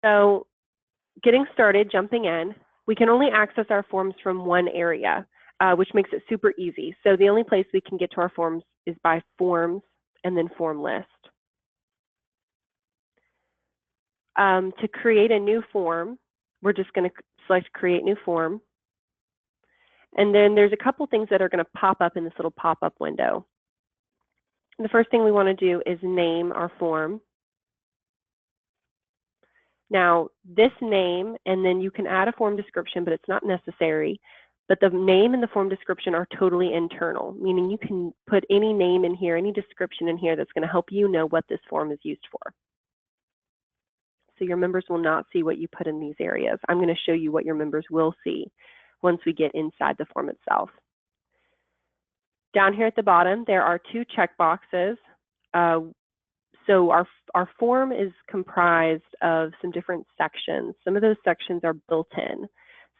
So getting started, jumping in, we can only access our forms from one area, which makes it super easy. So the only place we can get to our forms is by forms and then form list. To create a new form, we're just going to select create new form. And then there's a couple things that are going to pop up in this little pop-up window. The first thing we want to do is name our form. Now, this name, and then you can add a form description, but it's not necessary. But the name and the form description are totally internal, meaning you can put any name in here, any description in here that's going to help you know what this form is used for. So your members will not see what you put in these areas. I'm going to show you what your members will see once we get inside the form itself. Down here at the bottom, there are two check boxes. So our form is comprised of some different sections. Some of those sections are built in.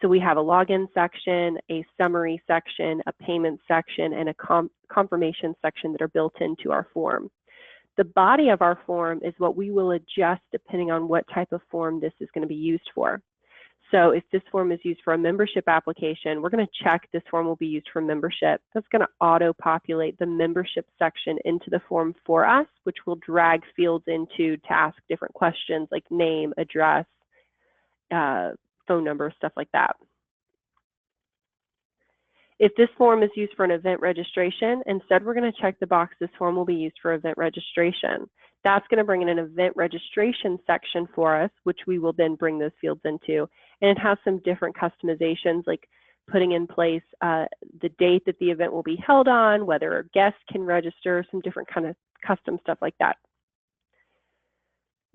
So we have a login section, a summary section, a payment section, and a confirmation section that are built into our form. The body of our form is what we will adjust depending on what type of form this is going to be used for. So if this form is used for a membership application, we're going to check this form will be used for membership. That's going to auto-populate the membership section into the form for us, which will drag fields into to ask different questions like name, address, phone number, stuff like that. If this form is used for an event registration, instead we're going to check the box, this form will be used for event registration. That's going to bring in an event registration section for us, which we will then bring those fields into. And it has some different customizations, like putting in place the date that the event will be held on, whether guests can register, some different kind of custom stuff like that.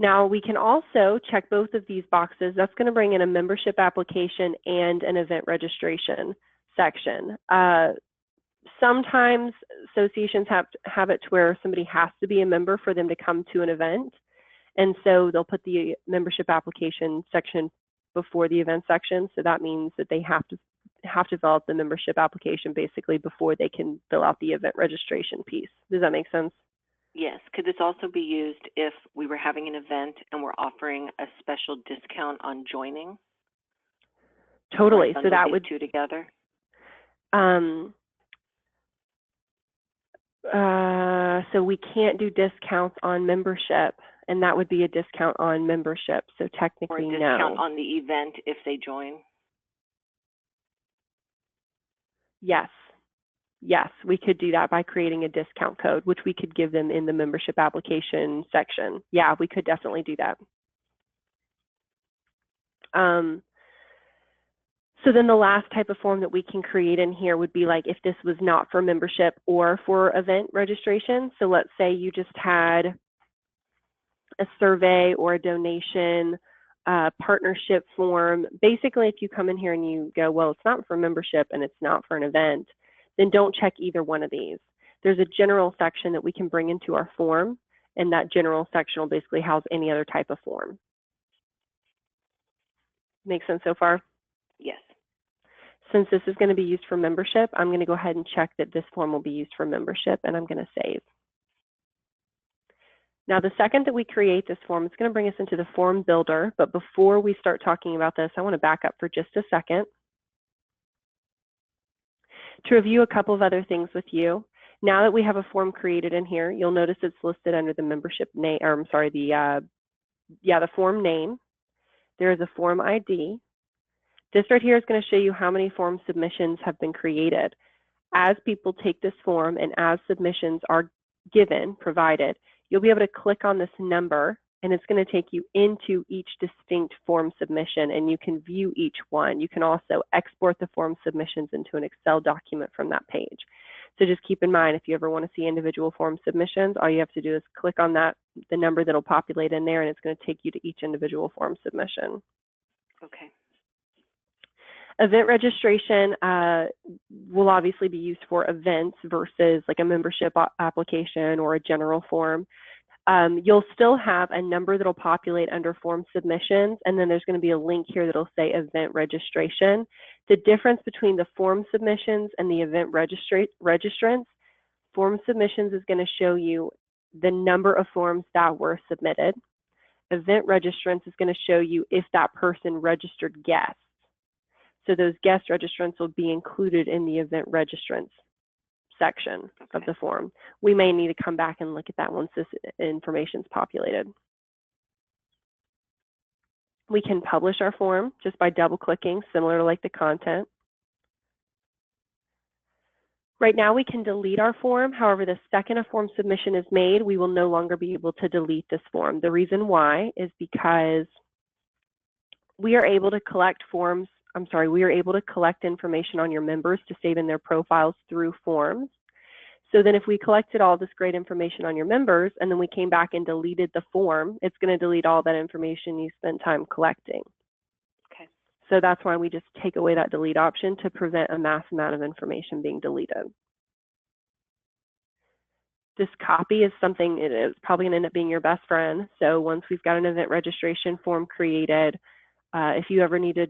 Now we can also check both of these boxes. That's going to bring in a membership application and an event registration section. Sometimes associations have it to where somebody has to be a member for them to come to an event. And so they'll put the membership application section before the event section. So that means that they have to fill out the membership application basically before they can fill out the event registration piece. Does that make sense? Yes. Could this also be used if we were having an event and we're offering a special discount on joining? Totally. So that would two together. So we can't do discounts on membership, and that would be a discount on membership. So technically, or a discount on the event if they join. Yes. Yes, we could do that by creating a discount code, which we could give them in the membership application section. Yeah, we could definitely do that. So then the last type of form that we can create in here would be like if this was not for membership or for event registration. So let's say you just had a survey or a donation partnership form. Basically, if you come in here and you go, well, it's not for membership and it's not for an event, then don't check either one of these. There's a general section that we can bring into our form, and that general section will basically house any other type of form. Make sense so far? Yes. Since this is going to be used for membership, I'm going to go ahead and check that this form will be used for membership, and I'm going to save. Now, the second that we create this form, it's going to bring us into the form builder, but before we start talking about this, I want to back up for just a second to review a couple of other things with you. Now that we have a form created in here, you'll notice it's listed under the membership name, or I'm sorry, the form name. There is a form ID. This right here is going to show you how many form submissions have been created. As people take this form and as submissions are provided, you'll be able to click on this number and it's going to take you into each distinct form submission and you can view each one. You can also export the form submissions into an Excel document from that page. So just keep in mind, if you ever want to see individual form submissions, all you have to do is click on that, the number that'll populate in there, and it's going to take you to each individual form submission. Okay. Event registration will obviously be used for events versus like a membership application or a general form. You'll still have a number that'll populate under form submissions, and then there's going to be a link here that'll say event registration. The difference between the form submissions and the event registrants, form submissions is going to show you the number of forms that were submitted. Event registrants is going to show you if that person registered guests. So those guest registrants will be included in the event registrants section of the form. We may need to come back and look at that once this information is populated. We can publish our form just by double clicking, similar to like the content. Right now we can delete our form. However, the second a form submission is made, we will no longer be able to delete this form. The reason why is because we are able to collect information on your members to save in their profiles through forms. So then if we collected all this great information on your members and then we came back and deleted the form, it's going to delete all that information you spent time collecting. Okay. So that's why we just take away that delete option to prevent a mass amount of information being deleted. This copy is something, it's probably going to end up being your best friend. So once we've got an event registration form created, if you ever need to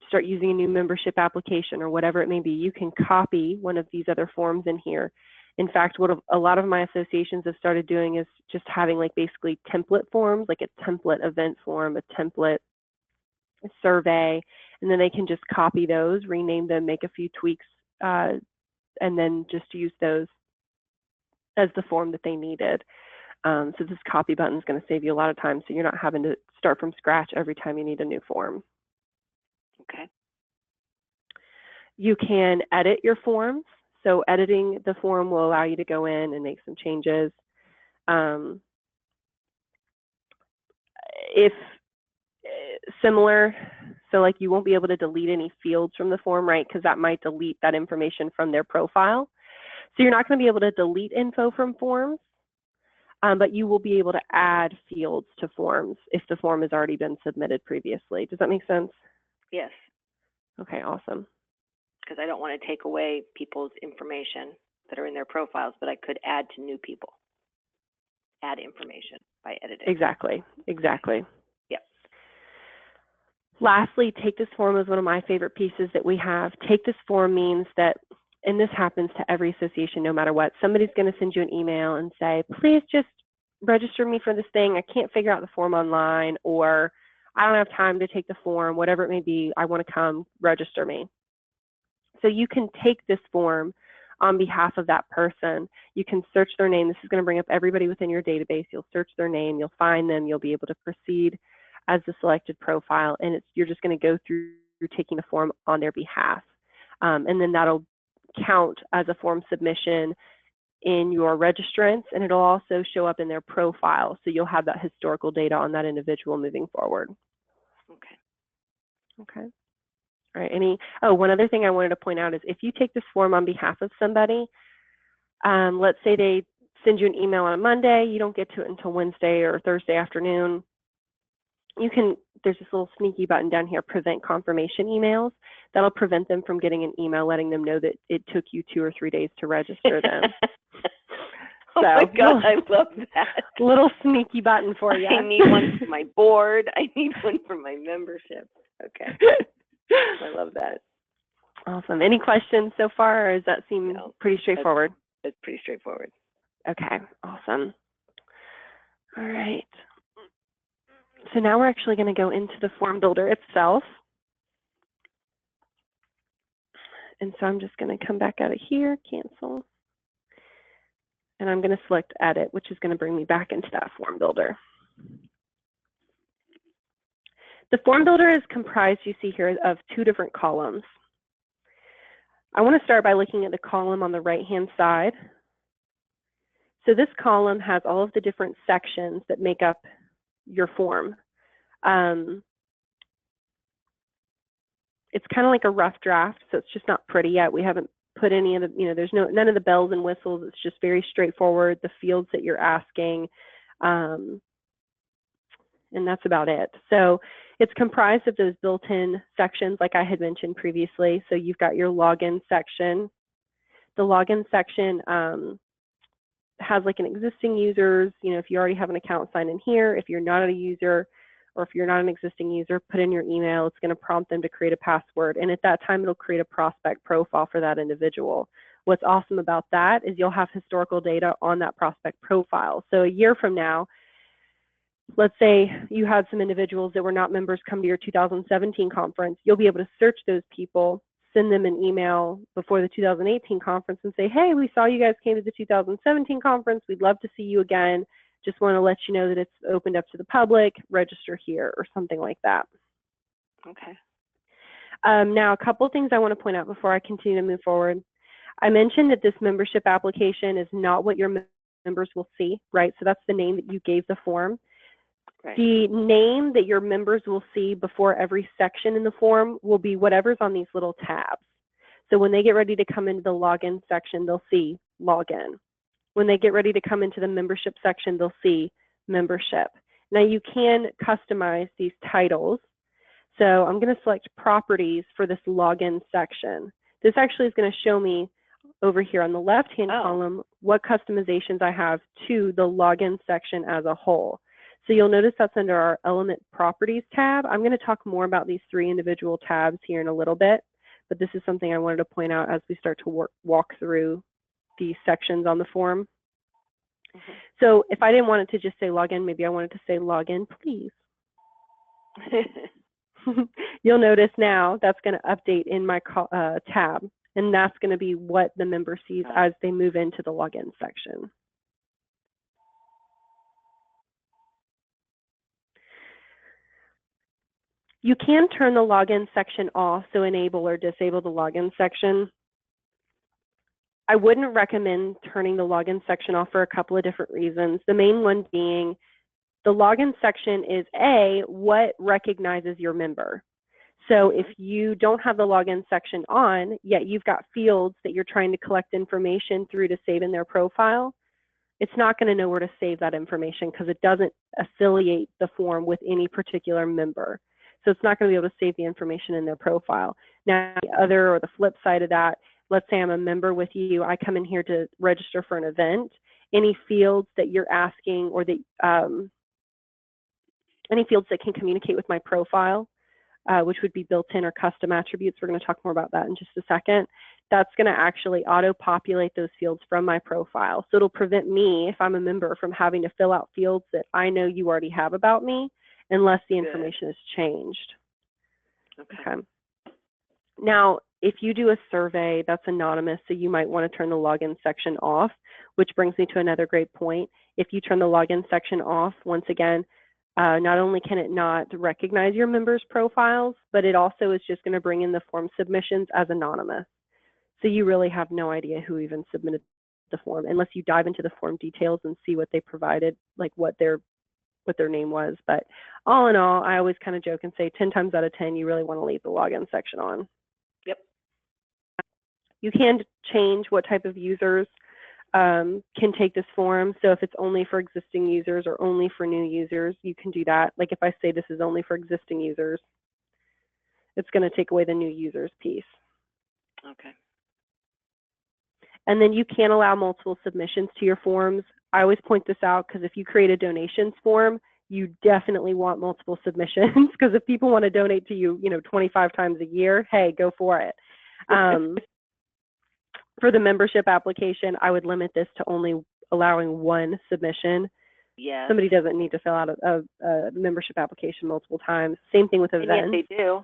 start using a new membership application or whatever it may be, you can copy one of these other forms in here. In fact, what a lot of my associations have started doing is just having like basically template forms, like a template event form, a template survey, and then they can just copy those, rename them, make a few tweaks, and then just use those as the form that they needed. So this copy button is going to save you a lot of time, so you're not having to start from scratch every time you need a new form. Okay. You can edit your forms. So editing the form will allow you to go in and make some changes. If similar, so like you won't be able to delete any fields from the form, right? Because that might delete that information from their profile. So you're not going to be able to delete info from forms, but you will be able to add fields to forms if the form has already been submitted previously. Does that make sense? Yes. Okay, awesome. Because I don't want to take away people's information that are in their profiles, but I could add to new people. Add information by editing. Exactly. Yep. Lastly, take this form is one of my favorite pieces that we have. Take this form means that, and this happens to every association no matter what, somebody's going to send you an email and say, please just register me for this thing. I can't figure out the form online, or I don't have time to take the form, whatever it may be. I want to come, register me. So you can take this form on behalf of that person. You can search their name. This is going to bring up everybody within your database. You'll search their name, you'll find them, you'll be able to proceed as the selected profile, and you're just going to go through taking the form on their behalf. And then that'll count as a form submission in your registrants, and it'll also show up in their profile. So you'll have that historical data on that individual moving forward. Okay. All right, one other thing I wanted to point out is if you take this form on behalf of somebody, let's say they send you an email on a Monday, you don't get to it until Wednesday or Thursday afternoon, there's this little sneaky button down here, prevent confirmation emails. That'll prevent them from getting an email letting them know that it took you 2 or 3 days to register them. Oh my God, I love that. Little sneaky button for you. I need one for my board. I need one for my membership. Okay. I love that. Awesome. Any questions so far, or does that seem pretty straightforward? It's pretty straightforward. Okay, awesome. All right. So now we're actually going to go into the form builder itself. And so I'm just going to come back out of here, cancel. And I'm going to select edit, which is going to bring me back into that form builder. The form builder is comprised, you see here, of 2 different columns. I want to start by looking at the column on the right-hand side. So this column has all of the different sections that make up your form. It's kind of like a rough draft, so it's just not pretty yet. We haven't put any of the, there's none of the bells and whistles. It's just very straightforward, the fields that you're asking, and that's about it. So it's comprised of those built-in sections like I had mentioned previously. So you've got your login section. The login section has like an existing users, if you already have an account, sign in here. If you're not a user, or if you're not an existing user, put in your email. It's going to prompt them to create a password. And at that time, it'll create a prospect profile for that individual. What's awesome about that is you'll have historical data on that prospect profile. So a year from now, let's say you had some individuals that were not members come to your 2017 conference, you'll be able to search those people, send them an email before the 2018 conference and say, hey, we saw you guys came to the 2017 conference. We'd love to see you again. Just want to let you know that it's opened up to the public. Register here or something like that. Okay. Now, a couple of things I want to point out before I continue to move forward. I mentioned that this membership application is not what your members will see, right? So that's the name that you gave the form. Right. The name that your members will see before every section in the form will be whatever's on these little tabs. So when they get ready to come into the login section, they'll see login. When they get ready to come into the membership section, they'll see membership. Now you can customize these titles. So I'm going to select properties for this login section. This actually is going to show me over here on the left-hand column what customizations I have to the login section as a whole. So you'll notice that's under our element properties tab. I'm going to talk more about these 3 individual tabs here in a little bit, but this is something I wanted to point out as we start to walk through these sections on the form. Mm-hmm. So if I didn't want it to just say login, maybe I wanted to say login, please. You'll notice now that's going to update in my tab, and that's going to be what the member sees as they move into the login section. You can turn the login section off, so enable or disable the login section. I wouldn't recommend turning the login section off for a couple of different reasons. The main one being the login section is what recognizes your member. So if you don't have the login section on, yet you've got fields that you're trying to collect information through to save in their profile, it's not going to know where to save that information because it doesn't affiliate the form with any particular member. So it's not going to be able to save the information in their profile. Now, the other or the flip side of that, let's say I'm a member with you, I come in here to register for an event. Any fields that you're asking or that any fields that can communicate with my profile, which would be built-in or custom attributes. We're going to talk more about that in just a second. That's going to actually auto-populate those fields from my profile. So it'll prevent me, if I'm a member, from having to fill out fields that I know you already have about me unless the information is changed. Okay. Now, if you do a survey that's anonymous, so you might want to turn the login section off, which brings me to another great point. If you turn the login section off, once again, not only can it not recognize your members' profiles, but it also is just going to bring in the form submissions as anonymous. So you really have no idea who even submitted the form unless you dive into the form details and see what they provided, like what their name was. But all in all, I always kind of joke and say 10 times out of 10, you really want to leave the login section on. Yep. You can change what type of users can take this form. So if it's only for existing users or only for new users, you can do that. Like if I say this is only for existing users, it's going to take away the new users piece. Okay. And then you can allow multiple submissions to your forms. I always point this out because if you create a donations form, you definitely want multiple submissions because if people want to donate to you, 25 times a year, hey, go for it. For the membership application, I would limit this to only allowing 1 submission. Yes. Somebody doesn't need to fill out a membership application multiple times. Same thing with events. And yet they do.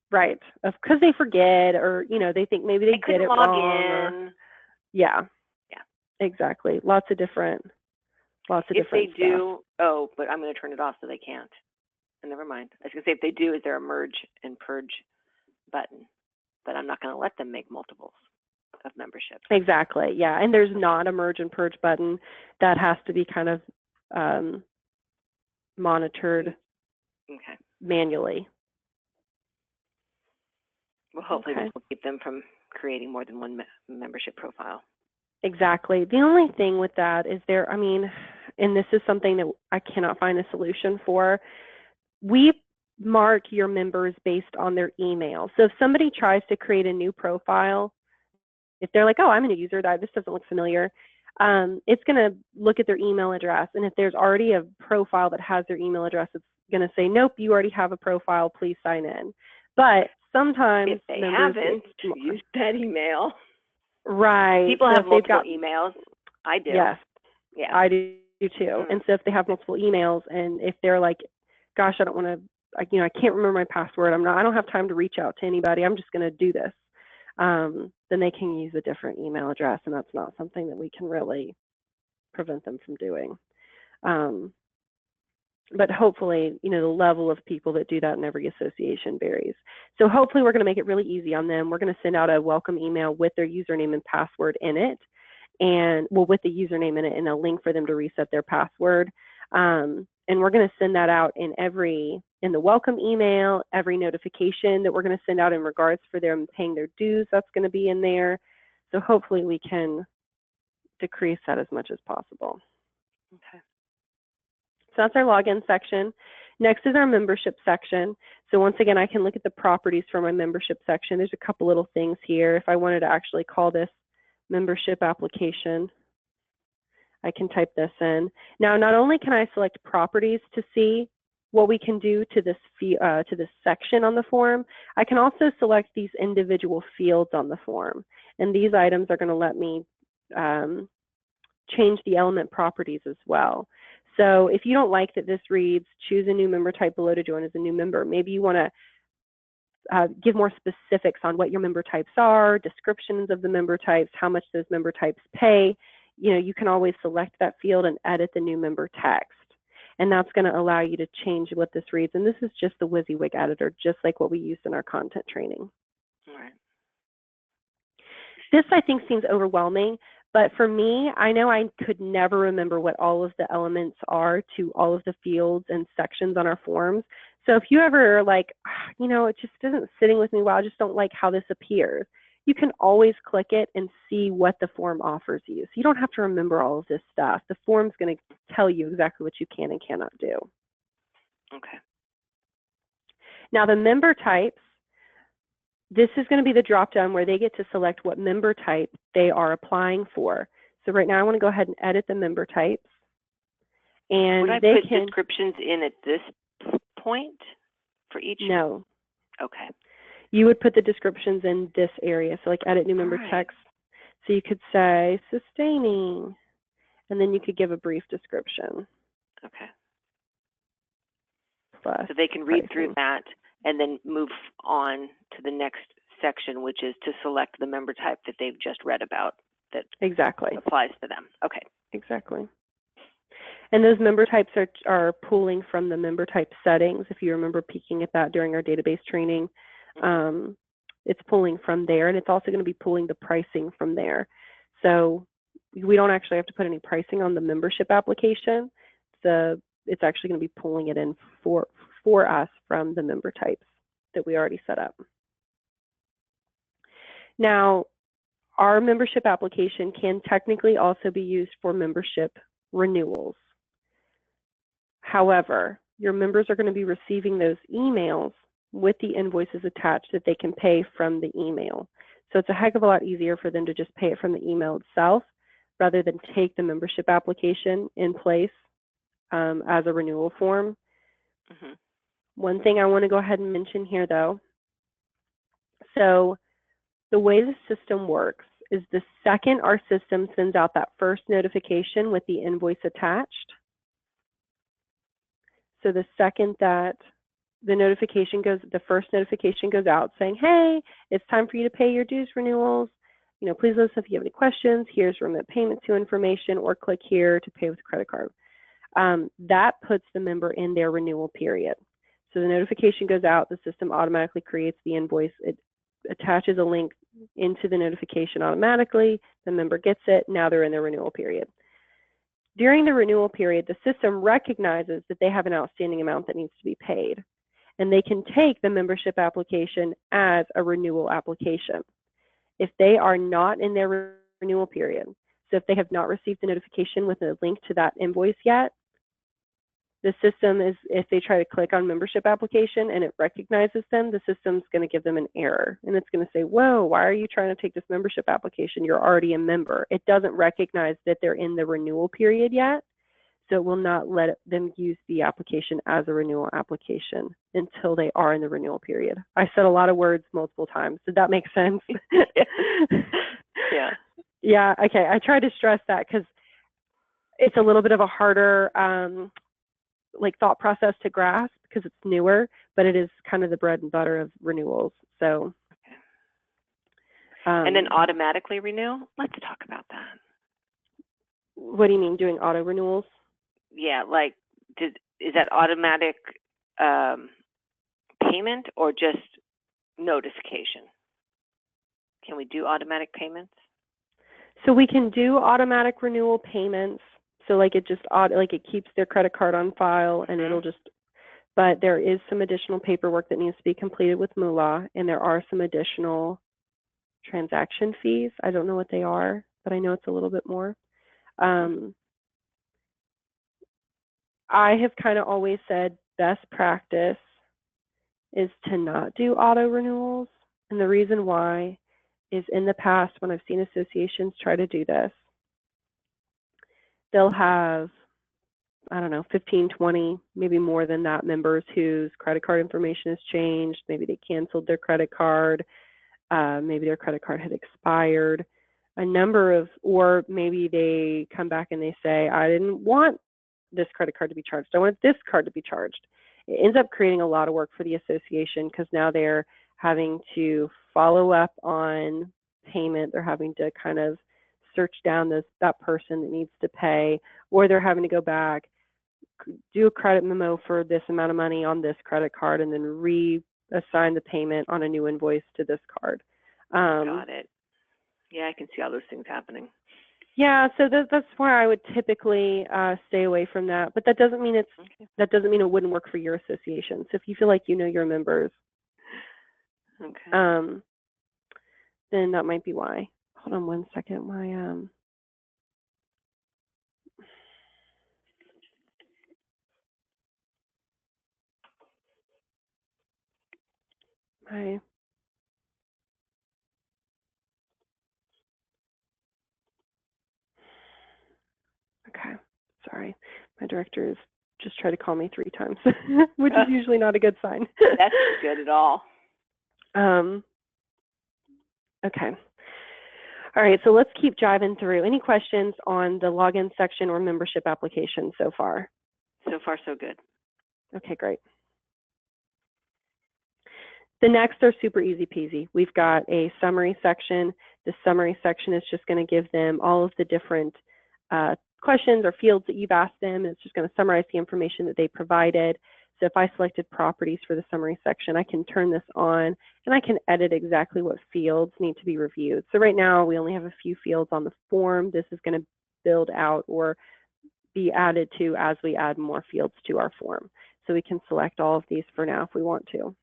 Right, because they forget or, they think maybe they did it wrong. In. Yeah, exactly. Lots of different stuff. If they do, but I'm going to turn it off so they can't. And never mind. I was going to say if they do, is there a merge and purge button? But I'm not going to let them make multiples of membership. Exactly, yeah. And there's not a merge and purge button. That has to be kind of monitored manually. Well, hopefully this will keep them from creating more than 1 membership profile. Exactly. The only thing with that is and this is something that I cannot find a solution for, we mark your members based on their email. So if somebody tries to create a new profile, if they're like, oh, I'm a new user, this doesn't look familiar, it's going to look at their email address. And if there's already a profile that has their email address, it's going to say, nope, you already have a profile, please sign in. But sometimes if they haven't used that email. Right. People have multiple emails. I do. Yes. Yeah. I do too. And so if they have multiple emails, and if they're like, gosh, I don't want to, I can't remember my password. I don't have time to reach out to anybody. I'm just going to do this. Then they can use a different email address, and that's not something that we can really prevent them from doing. But hopefully, the level of people that do that in every association varies. So hopefully we're going to make it really easy on them. We're going to send out a welcome email with their username and password in it, and with the username in it and a link for them to reset their password. And we're going to send that out in the welcome email, every notification that we're going to send out in regards for them paying their dues, that's going to be in there. So hopefully we can decrease that as much as possible. Okay. So that's our login section. Next is our membership section. So once again, I can look at the properties for my membership section. There's a couple little things here. If I wanted to actually call this membership application, I can type this in. Now, not only can I select properties to see what we can do to this section on the form, I can also select these individual fields on the form. And these items are going to let me change the element properties as well. So if you don't like that this reads, choose a new member type below to join as a new member, maybe you want to give more specifics on what your member types are, descriptions of the member types, how much those member types pay, you can always select that field and edit the new member text. And that's going to allow you to change what this reads. And this is just the WYSIWYG editor, just like what we used in our content training. All right. This, I think, seems overwhelming. But for me, I know I could never remember what all of the elements are to all of the fields and sections on our forms. So if you ever are like, it just isn't sitting with me well, I just don't like how this appears, you can always click it and see what the form offers you. So you don't have to remember all of this stuff. The form's going to tell you exactly what you can and cannot do. Okay. Now the member types, this is going to be the drop down where they get to select what member type they are applying for. So right now I want to go ahead and edit the member types. And would I they put can descriptions in at this point for each? No. Okay. You would put the descriptions in this area. So like edit new member text. So you could say sustaining, and then you could give a brief description. Okay. Plus so they can read pricing. through that and then move on to the next section, which is to select the member type that they've just read about that exactly applies to them. Okay. Exactly. And those member types are pulling from the member type settings. If you remember peeking at that during our database training, it's pulling from there, and it's also going to be pulling the pricing from there. So we don't actually have to put any pricing on the membership application. It's actually going to be pulling it in for us from the member types that we already set up. Now, our membership application can technically also be used for membership renewals. However, your members are going to be receiving those emails with the invoices attached that they can pay from the email. So it's a heck of a lot easier for them to just pay it from the email itself rather than take the membership application in place as a renewal form. One thing I want to go ahead and mention here though, so the way the system works is the second our system sends out that first notification with the invoice attached, so the second that the first notification goes out saying, hey, it's time for you to pay your dues renewals. Please let us know if you have any questions. Here's remit payment to information, or click here to pay with a credit card. That puts the member in their renewal period. So the notification goes out, the system automatically creates the invoice. It attaches a link into the notification automatically. The member gets it. Now they're in their renewal period. During the renewal period, the system recognizes that they have an outstanding amount that needs to be paid, and they can take the membership application as a renewal application. If they are not in their renewal period, so if they have not received the notification with a link to that invoice yet, the system is, if they try to click on membership application and it recognizes them, the system's going to give them an error. And it's going to say, whoa, why are you trying to take this membership application? You're already a member. It doesn't recognize that they're in the renewal period yet. So it will not let them use the application as a renewal application until they are in the renewal period. I said a lot of words multiple times. Did that make sense? Yeah. Yeah, okay. I try to stress that because it's a little bit of a harder like thought process to grasp because it's newer, but it is kind of the bread and butter of renewals. So, and then automatically renew. Let's talk about that. What do you mean doing auto renewals? Yeah, like is that automatic payment or just notification? Can we do automatic payments? So we can do automatic renewal payments. So like it just like it keeps their credit card on file and it'll just, but there is some additional paperwork that needs to be completed with Moolah, and there are some additional transaction fees. I don't know what they are, but I know it's a little bit more. I have kind of always said best practice is to not do auto renewals. And the reason why is in the past when I've seen associations try to do this, they'll have, I don't know, 15, 20, maybe more than that members whose credit card information has changed. Maybe they canceled their credit card. Maybe their credit card had expired. A number of, or maybe they come back and they say, I didn't want this credit card to be charged. I want this card to be charged. It ends up creating a lot of work for the association because now they're having to follow up on payment. They're having to kind of search down that person that needs to pay, or they're having to go back, do a credit memo for this amount of money on this credit card, and then reassign the payment on a new invoice to this card. Got it. Yeah, I can see all those things happening. Yeah, so that's why I would typically stay away from that. But that doesn't mean that doesn't mean it wouldn't work for your association. So if you feel like you know your members, then that might be why. Hold on one second. Okay, sorry, my director is just tried to call me 3 times, which is usually not a good sign. That's good at all. Okay. All right, so let's keep driving through. Any questions on the login section or membership application so far? So far, so good. Okay, great. The next are super easy peasy. We've got a summary section. The summary section is just going to give them all of the different questions or fields that you've asked them, and it's just going to summarize the information that they provided. So if I selected properties for the summary section, I can turn this on and I can edit exactly what fields need to be reviewed. So right now we only have a few fields on the form. This is going to build out or be added to as we add more fields to our form. So we can select all of these for now if we want to.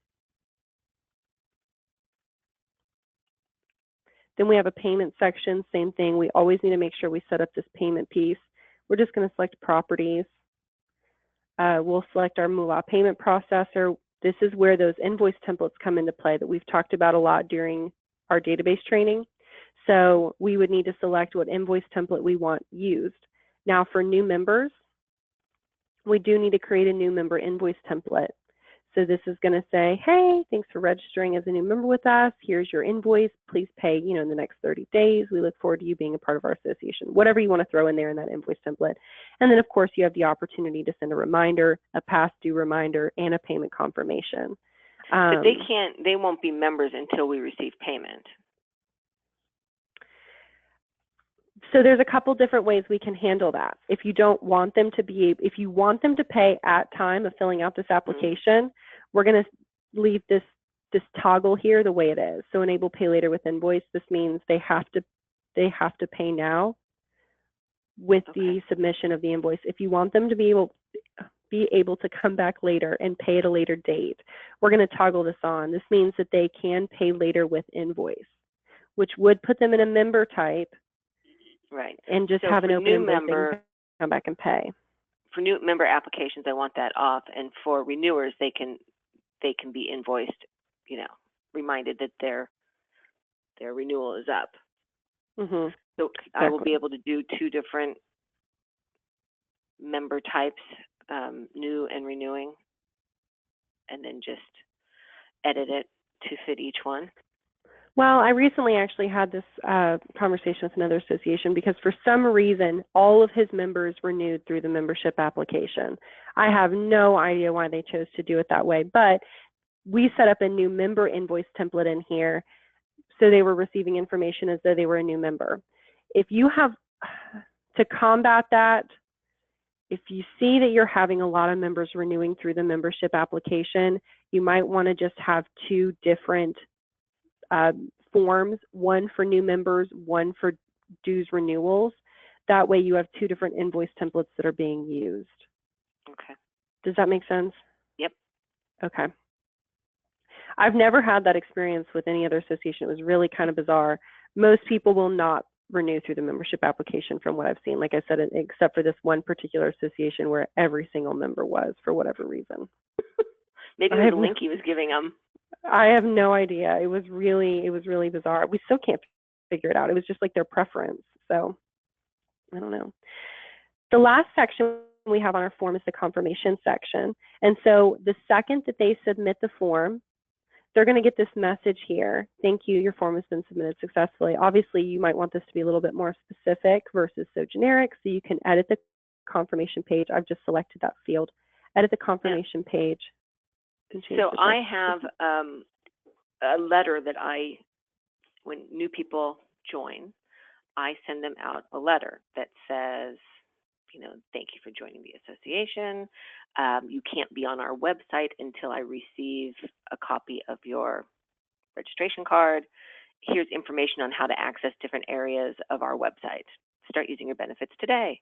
Then we have a payment section, same thing. We always need to make sure we set up this payment piece. We're just going to select properties. We'll select our Moolah payment processor. This is where those invoice templates come into play that we've talked about a lot during our database training. So we would need to select what invoice template we want used. Now for new members, we do need to create a new member invoice template. So this is going to say, hey, thanks for registering as a new member with us. Here's your invoice. Please pay, in the next 30 days. We look forward to you being a part of our association. Whatever you want to throw in there in that invoice template. And then, of course, you have the opportunity to send a reminder, a past due reminder, and a payment confirmation. But they won't be members until we receive payment. So there's a couple different ways we can handle that. If you don't want them to if you want them to pay at time of filling out this application, we're going to leave this toggle here the way it is. So enable pay later with invoice. This means they have to pay now with the submission of the invoice. If you want them to be able to come back later and pay at a later date, we're going to toggle this on. This means that they can pay later with invoice, which would put them in a member type. Right. And just have an open invoice they can come back and pay. For new member applications, I want that off, and for renewers, they can be invoiced, reminded that their renewal is up. Mm-hmm. So exactly. I will be able to do 2 different member types, new and renewing, and then just edit it to fit each one. Well, I recently actually had this conversation with another association because for some reason, all of his members renewed through the membership application. I have no idea why they chose to do it that way, but we set up a new member invoice template in here so they were receiving information as though they were a new member. If you have to combat that, if you see that you're having a lot of members renewing through the membership application, you might want to just have two different forms, one for new members, one for dues renewals. That way you have two different invoice templates that are being used. Okay. Does that make sense? Yep. Okay. I've never had that experience with any other association. It was really kind of bizarre. Most people will not renew through the membership application from what I've seen, like I said, except for this one particular association where every single member was for whatever reason. Maybe it was a link he was giving them. I have no idea. It was really bizarre. We still can't figure it out. It was just like their preference. So I don't know. The last section we have on our form is the confirmation section. And so the second that they submit the form, they're going to get this message here. Thank you, your form has been submitted successfully. Obviously, you might want this to be a little bit more specific versus so generic, so you can edit the confirmation page. I've just selected that field. Edit the confirmation page. So I have a letter that when new people join, I send them out a letter that says, thank you for joining the association. You can't be on our website until I receive a copy of your registration card. Here's information on how to access different areas of our website. Start using your benefits today.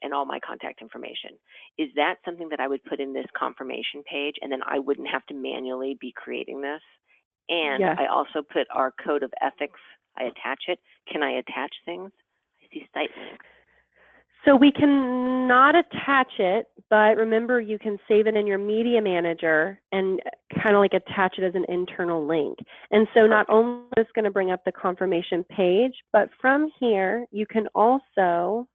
And all my contact information. Is that something that I would put in this confirmation page, and then I wouldn't have to manually be creating this? And yes. I also put our code of ethics. I attach it. Can I attach things? I see site links. So we cannot attach it, but remember you can save it in your media manager and kind of like attach it as an internal link. And so not only is it going to bring up the confirmation page, but from here you can also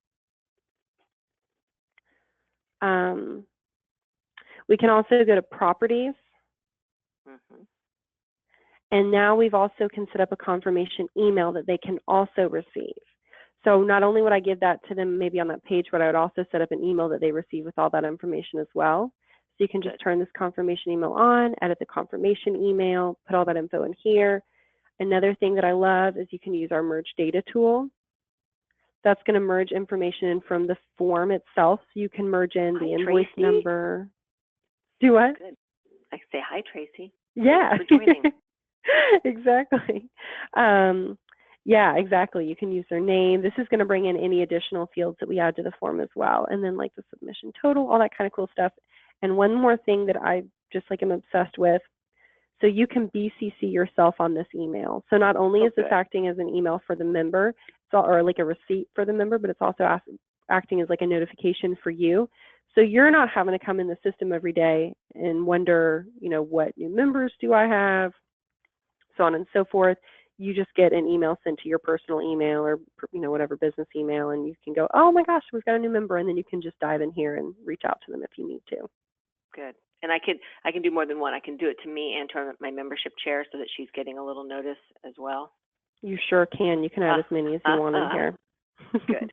we can also go to properties. And now we've also can set up a confirmation email that they can also receive. So not only would I give that to them maybe on that page, but I would also set up an email that they receive with all that information as well. So you can just turn this confirmation email on, edit the confirmation email, put all that info in here. Another thing that I love is you can use our merge data tool. That's going to merge information in from the form itself. So you can merge in the invoice number. Do what? Good. I say hi, Tracy. Yeah. Thanks for joining. Exactly. Yeah, exactly. You can use their name. This is going to bring in any additional fields that we add to the form as well. And then like the submission total, all that kind of cool stuff. And one more thing that I just like am obsessed with. So you can BCC yourself on this email. So not only is this acting as an email for the member, or like a receipt for the member, but it's also acting as like a notification for you. So you're not having to come in the system every day and wonder, what new members do I have, so on and so forth. You just get an email sent to your personal email or, whatever business email, and you can go, oh my gosh, we've got a new member, and then you can just dive in here and reach out to them if you need to. Good. And I can do more than one. I can do it to me and to my membership chair so that she's getting a little notice as well. You sure can. You can have as many as you want in here. Good.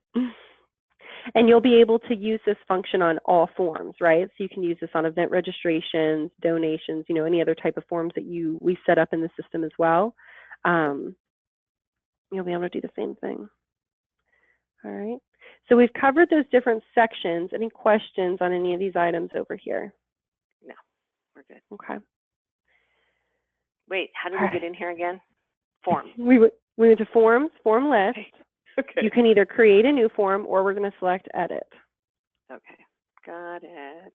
And you'll be able to use this function on all forms, right? So you can use this on event registrations, donations, any other type of forms that we set up in the system as well. You'll be able to do the same thing. All right. So we've covered those different sections. Any questions on any of these items over here? No, we're good. Okay. Wait, how did we get in here again? Forms. We went to forms, form list. Okay. You can either create a new form or we're going to select edit. Okay, got it.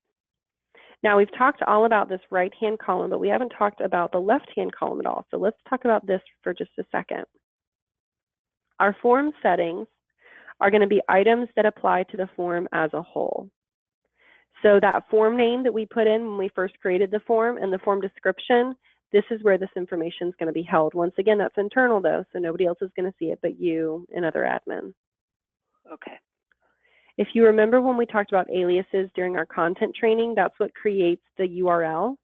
Now we've talked all about this right-hand column, but we haven't talked about the left-hand column at all. So let's talk about this for just a second. Our form settings are going to be items that apply to the form as a whole. So that form name that we put in when we first created the form and the form description, this is where this information is going to be held. Once again, that's internal though, so nobody else is going to see it but you and other admin. Okay. If you remember when we talked about aliases during our content training, that's what creates the URL.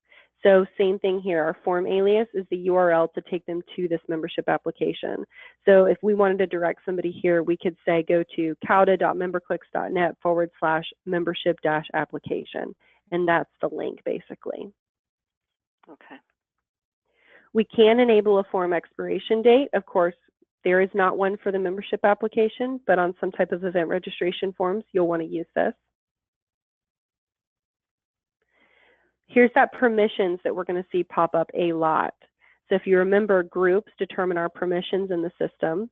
So same thing here, our form alias is the URL to take them to this membership application. So if we wanted to direct somebody here, we could say go to calda.memberclicks.net/membership-application, and that's the link basically. Okay. We can enable a form expiration date. Of course, there is not one for the membership application, but on some type of event registration forms, you'll want to use this. Here's that permissions that we're going to see pop up a lot. So if you remember, groups determine our permissions in the system.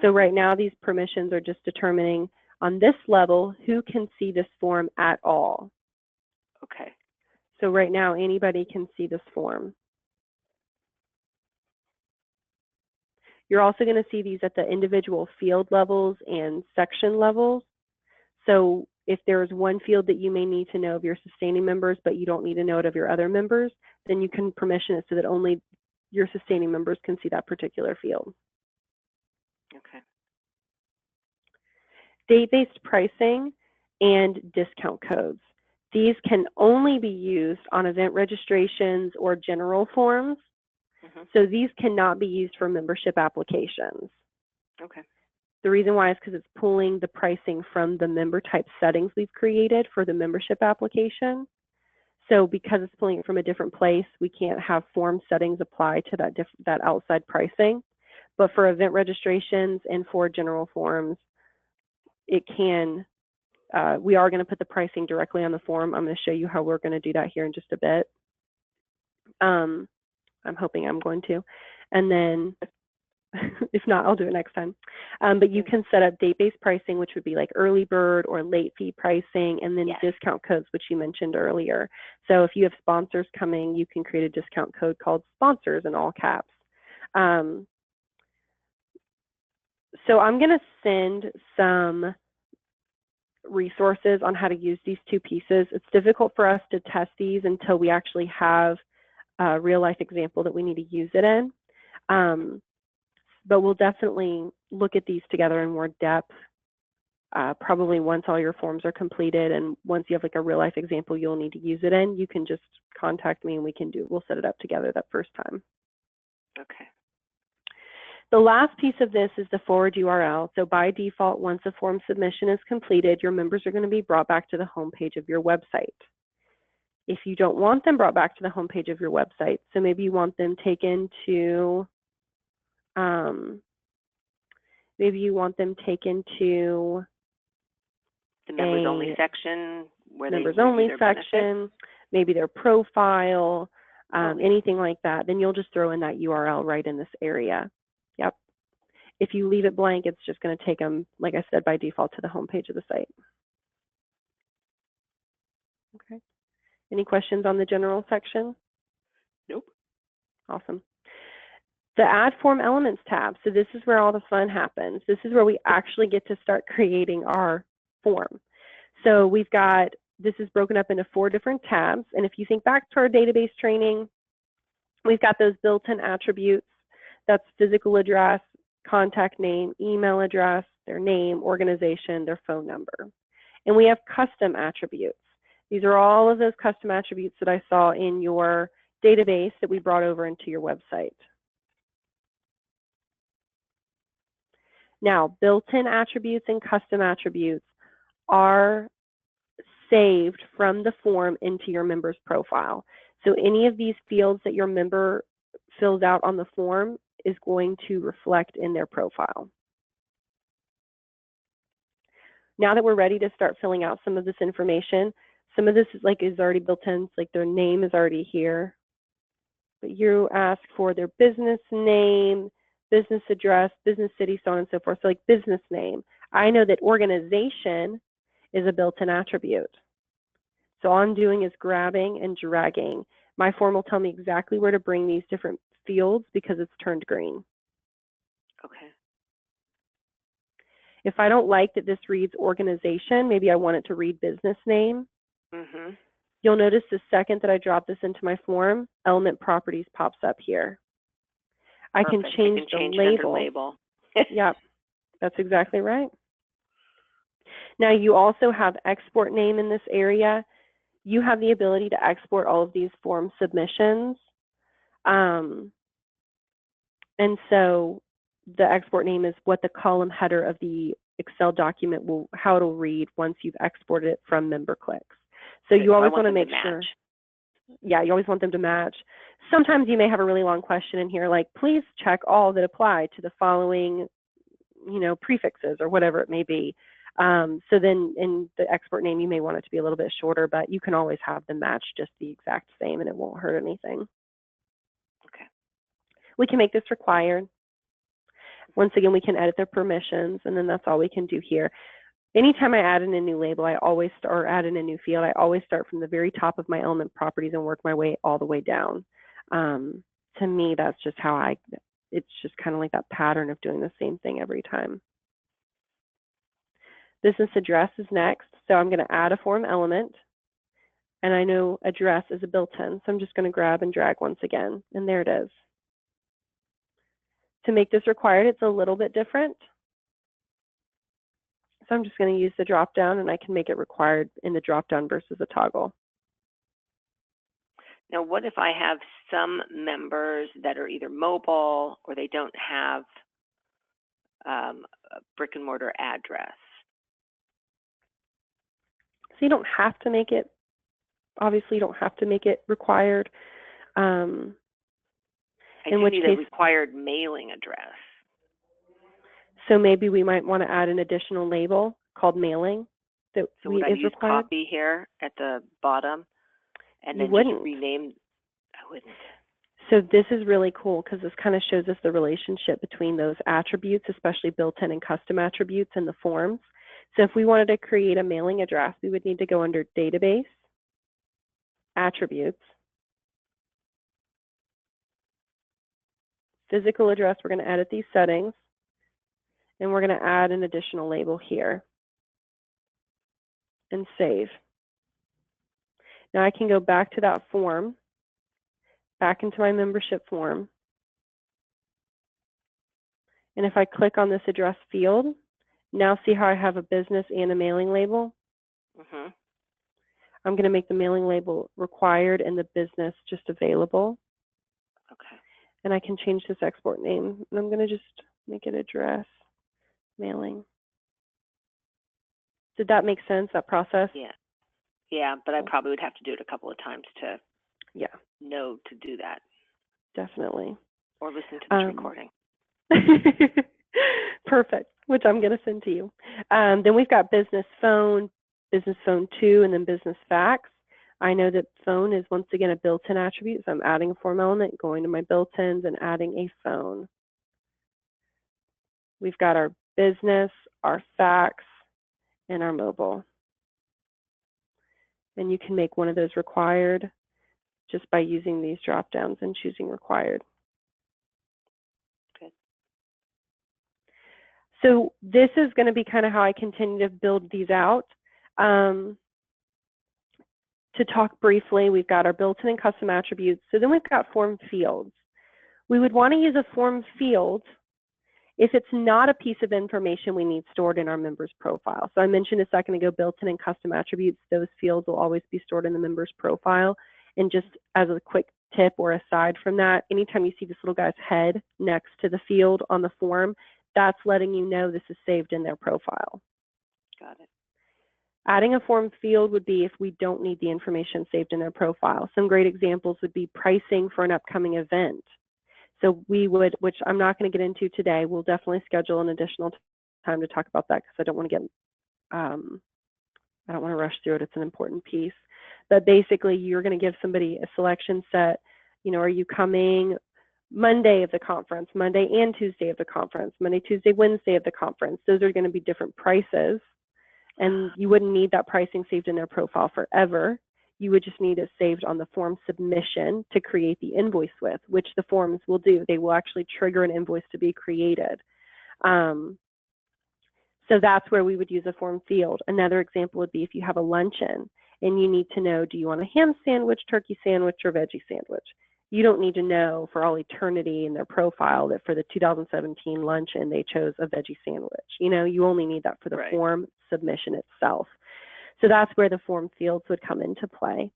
So right now, these permissions are just determining on this level who can see this form at all. Okay. So right now, anybody can see this form. You're also going to see these at the individual field levels and section levels. So if there's one field that you may need to know of your sustaining members, but you don't need to know it of your other members, then you can permission it so that only your sustaining members can see that particular field. Okay. Date-based pricing and discount codes. These can only be used on event registrations or general forms. So these cannot be used for membership applications. Okay. The reason why is because it's pulling the pricing from the member type settings we've created for the membership application. So because it's pulling it from a different place, we can't have form settings apply to that outside pricing. But for event registrations and for general forms, it can, we are going to put the pricing directly on the form. I'm going to show you how we're going to do that here in just a bit. I'm hoping I'm going to. And then if not, I'll do it next time. But you can set up date-based pricing, which would be like early bird or late fee pricing, and then discount codes, which you mentioned earlier. So if you have sponsors coming, you can create a discount code called sponsors in all caps. So I'm going to send some resources on how to use these two pieces. It's difficult for us to test these until we actually have a real-life example that we need to use it in. But we'll definitely look at these together in more depth, probably once all your forms are completed, and once you have like a real life example you'll need to use it in, you can just contact me and we'll set it up together that first time. Okay. The last piece of this is the forward URL. So by default, once a form submission is completed, your members are going to be brought back to the home page of your website. If you don't want them brought back to the home page of your website, so maybe you want them taken to maybe you want them taken to the members only section, where members only section, maybe their profile, anything like that, then you'll just throw in that URL right in this area. Yep. If you leave it blank, it's just going to take them, like I said, by default to the home page of the site. Okay. Any questions on the general section? Nope. Awesome. The Add Form Elements tab. So this is where all the fun happens. This is where we actually get to start creating our form. So we've got, this is broken up into 4 different tabs. And if you think back to our database training, we've got those built-in attributes. That's physical address, contact name, email address, their name, organization, their phone number. And we have custom attributes. These are all of those custom attributes that I saw in your database that we brought over into your website. Now, built-in attributes and custom attributes are saved from the form into your member's profile. So any of these fields that your member fills out on the form is going to reflect in their profile. Now that we're ready to start filling out some of this information, some of this is already built in, it's like their name is already here. But you ask for their business name, business address, business city, so on and so forth. So like business name. I know that organization is a built-in attribute. So all I'm doing is grabbing and dragging. My form will tell me exactly where to bring these different fields because it's turned green. Okay. If I don't like that this reads organization, maybe I want it to read business name. You'll notice the second that I drop this into my form, element properties pops up here. I can change the label. Yep, that's exactly right. Now you also have export name in this area. you have the ability to export all of these form submissions. And so the export name is what the column header of the Excel document will, how it'll read once you've exported it from MemberClicks. So you always want to make sure. Yeah, you always want them to match. Sometimes you may have a really long question in here, like, please check all that apply to the following, prefixes or whatever it may be. So then in the export name, you may want it to be a little bit shorter, but you can always have them match just the exact same and it won't hurt anything. Okay. We can make this required. Once again, we can edit their permissions, and then that's all we can do here. Anytime I add in a new label, or add in a new field, I always start from the very top of my element properties and work my way all the way down. To me, that's just how it's just kind of like that pattern of doing the same thing every time. Business address is next. So I'm going to add a form element, and I know address is a built-in. So I'm just going to grab and drag once again, and there it is. To make this required, it's a little bit different. So I'm just going to use the drop down, and I can make it required in the drop down versus a toggle. Now, what if I have some members that are either mobile or they don't have a brick and mortar address? So you don't have to make it, obviously you don't have to make it required. I do need a required mailing address. So maybe we might want to add an additional label called mailing. So would I use copy here at the bottom and then just rename? I wouldn't. So this is really cool because this kind of shows us the relationship between those attributes, especially built-in and custom attributes in the forms. So if we wanted to create a mailing address, we would need to go under Database, Attributes, Physical Address. We're going to edit these settings, and we're going to add an additional label here and save. Now I can go back to that form, back into my membership form. And if I click on this address field, now see how I have a business and a mailing label? Mm-hmm. I'm going to make the mailing label required and the business just available. Okay. And I can change this export name. And I'm going to just make it address mailing. Did that make sense, that process? Yeah. Yeah, but I probably would have to do it a couple of times to know to do that. Definitely. Or listen to this recording. Perfect, which I'm going to send to you. Then we've got business phone 2, and then business fax. I know that phone is once again a built-in attribute, so I'm adding a form element, going to my built-ins and adding a phone. We've got our business, our fax, and our mobile. And you can make one of those required just by using these drop downs and choosing required. Good. So this is going to be kind of how I continue to build these out. To talk briefly, we've got our built-in and custom attributes. So then we've got form fields. We would want to use a form field if it's not a piece of information we need stored in our member's profile. So I mentioned a second ago, built-in and custom attributes, those fields will always be stored in the member's profile. And just as a quick tip or aside from that, anytime you see this little guy's head next to the field on the form, that's letting you know this is saved in their profile. Got it. Adding a form field would be if we don't need the information saved in their profile. Some great examples would be pricing for an upcoming event. So we would, which I'm not going to get into today, we'll definitely schedule an additional time to talk about that because I don't want to get, I don't want to rush through it. It's an important piece. But basically, you're going to give somebody a selection set. Are you coming Monday of the conference, Monday and Tuesday of the conference, Monday, Tuesday, Wednesday of the conference? Those are going to be different prices. And you wouldn't need that pricing saved in their profile forever. You would just need it saved on the form submission to create the invoice with, which the forms will do. They will actually trigger an invoice to be created. So that's where we would use a form field. Another example would be if you have a luncheon and you need to know, do you want a ham sandwich, turkey sandwich, or veggie sandwich? You don't need to know for all eternity in their profile that for the 2017 luncheon, they chose a veggie sandwich. You only need that for the form submission itself. So that's where the form fields would come into play.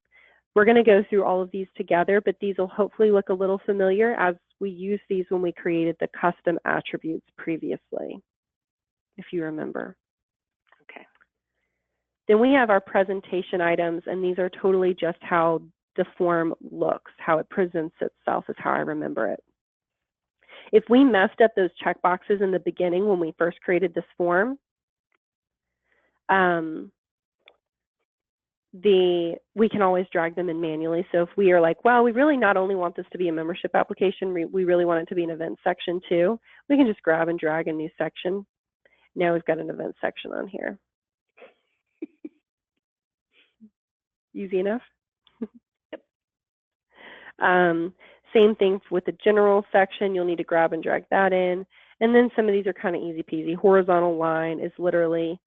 We're going to go through all of these together, but these will hopefully look a little familiar as we used these when we created the custom attributes previously, if you remember. Okay. Then we have our presentation items, and these are totally just how the form looks, how it presents itself is how I remember it. If we messed up those checkboxes in the beginning when we first created this form, we can always drag them in manually. So if we are like, well, we really not only want this to be a membership application, we really want it to be an event section too, we can just grab and drag a new section. Now we've got an event section on here. Easy enough? Yep. Same thing with the general section. You'll need to grab and drag that in. And then some of these are kind of easy peasy. Horizontal line is literally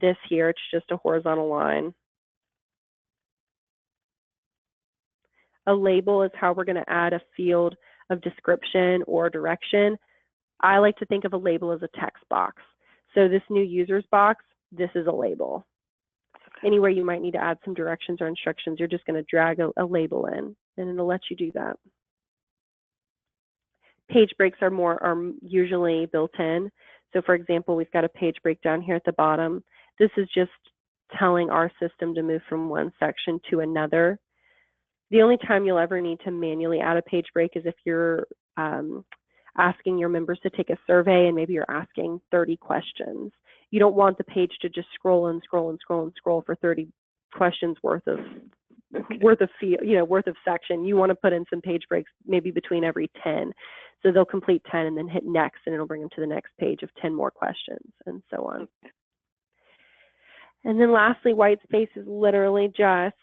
this here. It's just a horizontal line. A label is how we're going to add a field of description or direction. I like to think of a label as a text box. So this new users box, this is a label. Okay. Anywhere you might need to add some directions or instructions, you're just going to drag a label in, and it'll let you do that. Page breaks are usually built in. So for example, we've got a page break down here at the bottom. This is just telling our system to move from one section to another. The only time you'll ever need to manually add a page break is if you're asking your members to take a survey and maybe you're asking 30 questions. You don't want the page to just scroll and scroll and scroll and scroll for 30 questions worth of section. You want to put in some page breaks maybe between every 10. So they'll complete 10 and then hit next, and it'll bring them to the next page of 10 more questions, and so on. Okay. And then lastly, white space is literally just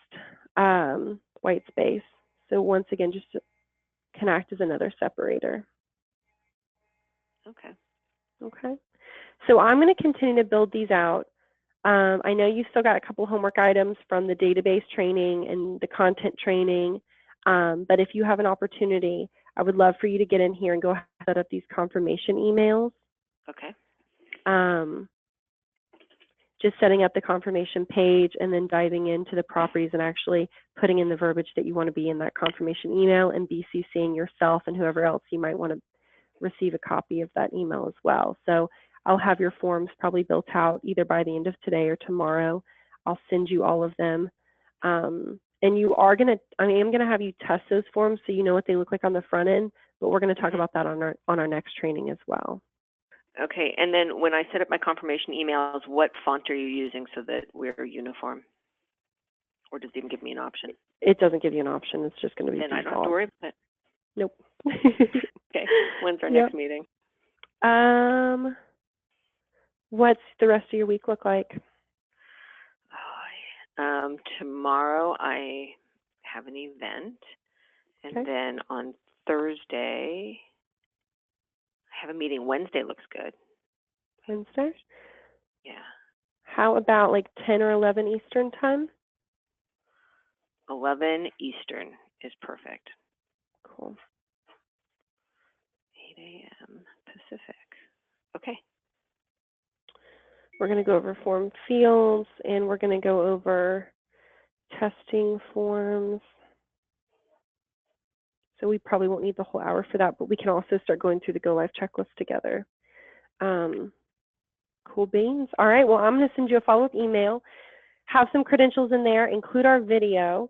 white space. So once again, just can act as another separator. Okay. Okay. So I'm going to continue to build these out. I know you've still got a couple homework items from the database training and the content training, but if you have an opportunity, I would love for you to get in here and go set up these confirmation emails. Okay. Just setting up the confirmation page and then diving into the properties and actually putting in the verbiage that you want to be in that confirmation email and BCCing yourself and whoever else you might want to receive a copy of that email as well. So I'll have your forms probably built out either by the end of today or tomorrow. I'll send you all of them. And I am gonna have you test those forms so you know what they look like on the front end, but we're gonna talk about that on our next training as well. Okay, and then when I set up my confirmation emails, what font are you using so that we're uniform? Or does it even give me an option? It doesn't give you an option. It's just gonna be default. Then I don't have to worry about it. Nope. Okay, when's our next meeting? What's the rest of your week look like? Tomorrow I have an event, and then on Thursday I have a meeting. Wednesday looks good. Wednesday? Yeah. How about like 10 or 11 Eastern time? 11 Eastern is perfect. Cool. 8 a.m. Pacific. Okay. We're going to go over form fields, and we're going to go over testing forms. So we probably won't need the whole hour for that, but we can also start going through the Go Live checklist together. Cool beans. All right, well, I'm going to send you a follow-up email. Have some credentials in there, include our video.